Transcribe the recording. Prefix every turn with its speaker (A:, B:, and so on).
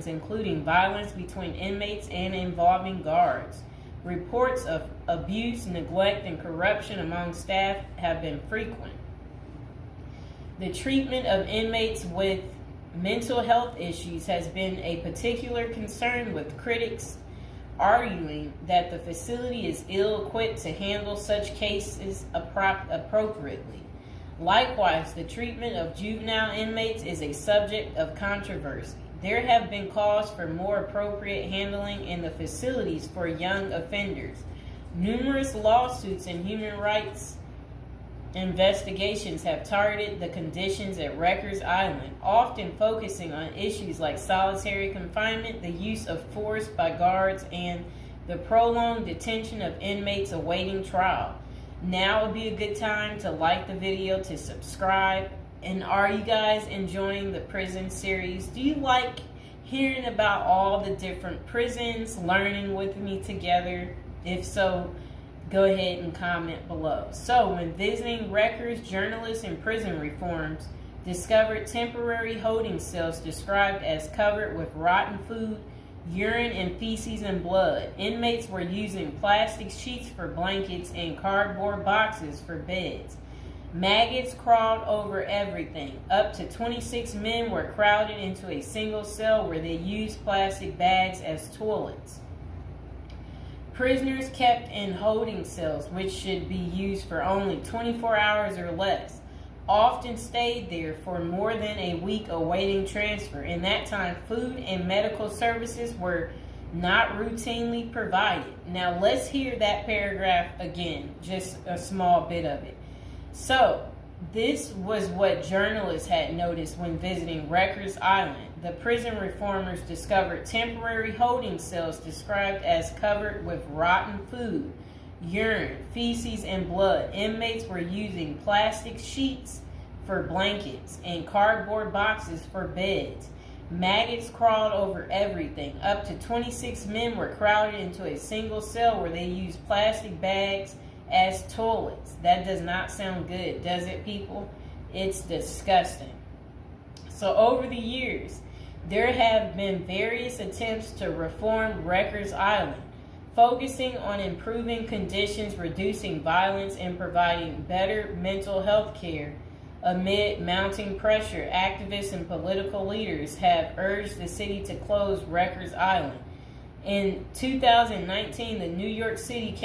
A: violations, including violence between inmates and involving guards. Reports of abuse, neglect, and corruption among staff have been frequent. The treatment of inmates with mental health issues has been a particular concern, with critics arguing that the facility is ill-equipped to handle such cases appropriately. Likewise, the treatment of juvenile inmates is a subject of controversy. There have been calls for more appropriate handling in the facilities for young offenders. Numerous lawsuits and human rights investigations have targeted the conditions at Rikers Island, often focusing on issues like solitary confinement, the use of force by guards, and the prolonged detention of inmates awaiting trial. Now would be a good time to like the video, to subscribe. And are you guys enjoying the prison series? Do you like hearing about all the different prisons, learning with me together? If so, go ahead and comment below. So, when visiting Rikers, journalists in prison reforms discovered temporary holding cells described as covered with rotten food, urine, and feces and blood. Inmates were using plastic sheets for blankets and cardboard boxes for beds. Maggots crawled over everything. Up to 26 men were crowded into a single cell where they used plastic bags as toilets. Prisoners kept in holding cells, which should be used for only 24 hours or less, often stayed there for more than a week awaiting transfer. In that time, food and medical services were not routinely provided. Now let's hear that paragraph again, just a small bit of it. So, this was what journalists had noticed when visiting Rikers Island. The prison reformers discovered temporary holding cells described as covered with rotten food, urine, feces, and blood. Inmates were using plastic sheets for blankets and cardboard boxes for beds. Maggots crawled over everything. Up to 26 men were crowded into a single cell where they used plastic bags as toilets. That does not sound good, does it, people? It's disgusting. So over the years, there have been various attempts to reform Rikers Island, focusing on improving conditions, reducing violence, and providing better mental health care. Amid mounting pressure, activists and political leaders have urged the city to close Rikers Island. In 2019, the New York City Council